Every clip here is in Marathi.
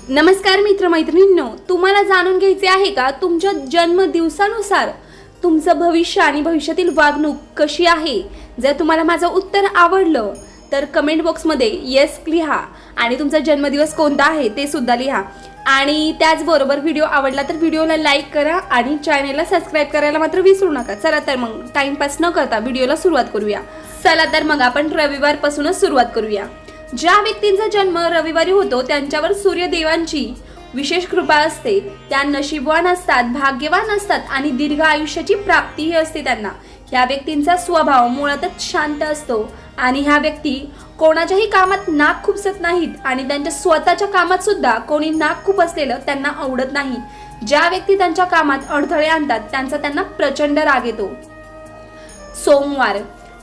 नमस्कार मित्रमैत्रिणींनो, तुम्हाला जाणून घ्यायचे आहे का तुमच्या जन्म दिवसानुसार तुमचं भविष्य आणि भविष्यातील वागणूक कशी आहे? जर तुम्हाला माझं उत्तर आवडलं तर कमेंट बॉक्समध्ये येस लिहा आणि तुमचा जन्मदिवस कोणता आहे ते सुद्धा लिहा. आणि त्याचबरोबर व्हिडिओ आवडला तर व्हिडिओला लाईक करा आणि चॅनलला सबस्क्राईब करायला मात्र विसरू नका. चला तर मग टाइमपास न करता व्हिडिओला सुरुवात करूया. चला तर मग आपण रविवारपासूनच सुरुवात करूया. ज्या व्यक्तींचा जन्म रविवारी होतो त्यांच्यावर सूर्यदेवांची विशेष कृपा असते. त्या नशीबवान असतात, भाग्यवान असतात आणि दीर्घ आयुष्याची प्राप्तीही असते त्यांना. ह्या व्यक्तींचा स्वभाव मुळातच शांत असतो आणि ह्या व्यक्ती कोणाच्याही कामात नाक खुपसत नाहीत आणि त्यांच्या स्वतःच्या कामात सुद्धा कोणी नाक खुपसलेलं त्यांना आवडत नाही. ज्या व्यक्ती त्यांच्या कामात अडथळे आणतात त्यांचा त्यांना प्रचंड राग येतो. सोमवार.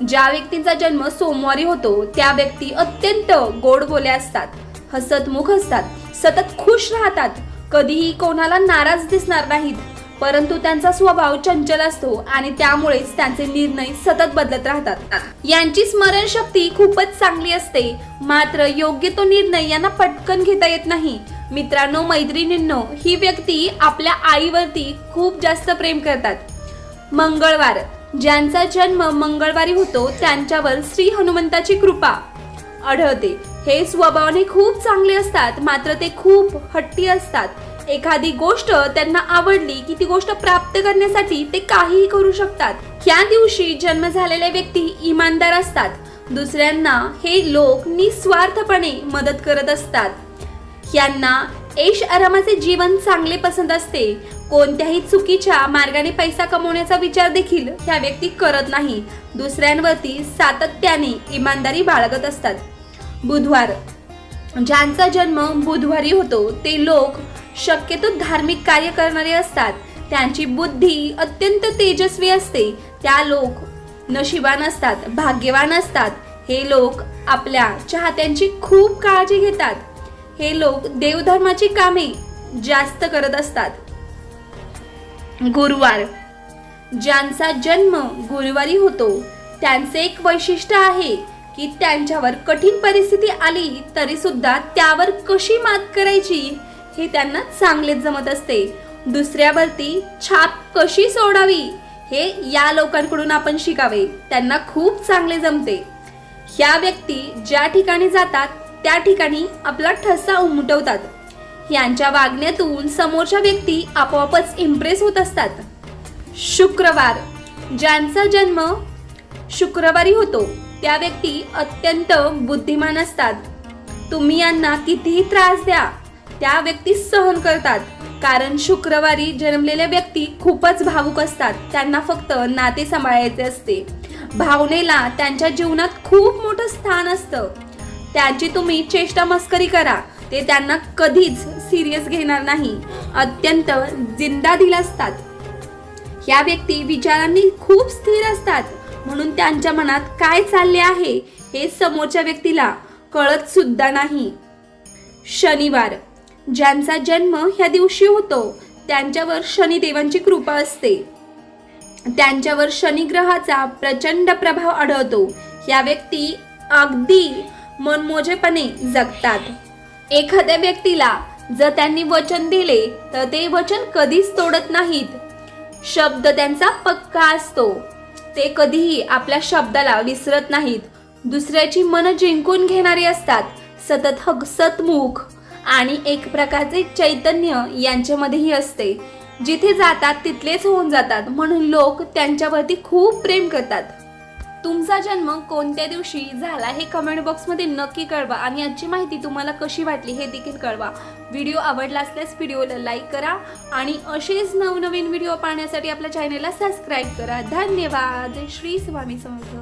ज्या व्यक्तींचा जन्म सोमवारी होतो त्या व्यक्ती अत्यंत गोडबोल्या असतात, हसतमुख असतात, सतत खुश राहतात, कधीही कोणाला नाराज दिसणार नाहीत. परंतु त्यांचा स्वभाव चंचल असतो आणि त्यामुळेच त्यांचे निर्णय सतत बदलत राहतात. यांची स्मरणशक्ती खूपच चांगली असते, मात्र योग्य तो निर्णय यांना पटकन घेता येत नाही. मित्रांनो, मैत्रिणींनो, ही व्यक्ती आपल्या आईवरती खूप जास्त प्रेम करतात. मंगळवार. ज्यांचा जन्म मंगळवारी होतो त्यांच्यावर श्री हनुमंताची कृपा आढळते. हे स्वभावाने खूप चांगले असतात, मात्र ते खूप हट्टी असतात. एखादी गोष्ट त्यांना आवडली की ती गोष्ट प्राप्त करण्यासाठी ते काहीही करू शकतात. ह्या दिवशी जन्म झालेल्या व्यक्ती इमानदार असतात. दुसऱ्यांना हे लोक निस्वार्थपणे मदत करत असतात. यांना ऐश आरामाचे जीवन चांगले पसंत असते. कोणत्याही चुकीच्या मार्गाने पैसा कमवण्याचा विचार देखील ह्या व्यक्ती करत नाही. दुसऱ्यांवरती सातत्याने इमानदारी बाळगत असतात. बुधवार. ज्यांचा जन्म बुधवारी होतो ते लोक शक्यतो धार्मिक कार्य करणारे असतात. त्यांची बुद्धी अत्यंत तेजस्वी असते. त्या लोक नशिबान असतात, भाग्यवान असतात. हे लोक आपल्या चाहत्यांची खूप काळजी घेतात. हे लोक देवधर्माची कामे जास्त करत असतात. गुरुवार. ज्यांचा जन्म गुरुवारी होतो त्यांचे एक वैशिष्ट्य आहे की त्यांच्यावर कठीण परिस्थिती आली तरी सुद्धा त्यावर कशी मात करायची हे त्यांना चांगलेच जमत असते. दुसऱ्यावरती छाप कशी सोडावी हे या लोकांकडून आपण शिकावे. त्यांना खूप चांगले जमते. ह्या व्यक्ती ज्या ठिकाणी जातात त्या ठिकाणी आपला ठसा उमटवतात. यांच्या वागण्यातून समोरच्या व्यक्ती आपोआपच इम्प्रेस होत असतात. शुक्रवार. ज्यांचा जन्म शुक्रवारी होतो त्या व्यक्ती अत्यंत बुद्धिमान असतात. तुम्ही यांना कितीही त्रास द्या त्या व्यक्ती सहन करतात. कारण शुक्रवारी जन्मलेल्या व्यक्ती खूपच भावुक असतात. त्यांना फक्त नाते सांभाळायचे असते. भावनेला त्यांच्या जीवनात खूप मोठं स्थान असतं. त्यांची तुम्ही चेष्टा मस्करी करा, ते त्यांना कधीच सिरियस घेणार नाही. अत्यंत जिंदादिल असतात. ह्या व्यक्ती विचारांनी खूप स्थिर असतात, म्हणून त्यांच्या मनात काय चालले आहे हे समोरच्या व्यक्तीला कळत सुद्धा नाही. शनिवार. ज्यांचा जन्म ह्या दिवशी होतो त्यांच्यावर शनिदेवांची कृपा असते. त्यांच्यावर शनी ग्रहाचा प्रचंड प्रभाव आढळतो. ह्या व्यक्ती अगदी मनमोजेपणे जगतात. एखाद्या व्यक्तीला जर त्यांनी वचन दिले तर ते वचन कधीच तोडत नाहीत. शब्द त्यांचा पक्का असतो. ते कधीही आपल्या शब्दाला विसरत नाहीत. दुसऱ्याची मन जिंकून घेणारे असतात. सतत हसतमुख आणि एक प्रकारचे चैतन्य यांच्यामध्येही असते. जिथे जातात तिथलेच होऊन जातात, म्हणून लोक त्यांच्यावरती खूप प्रेम करतात. तुमचा जन्म कोणत्या दिवशी झाला हे कमेंट बॉक्समध्ये नक्की कळवा आणि आजची माहिती तुम्हाला कशी वाटली हे देखील कळवा. व्हिडिओ आवडला असल्यास व्हिडिओला लाईक करा आणि असेच नवनवीन व्हिडिओ पाहण्यासाठी आपल्या चॅनलला सबस्क्राईब करा. धन्यवाद. श्री स्वामी समर्थ.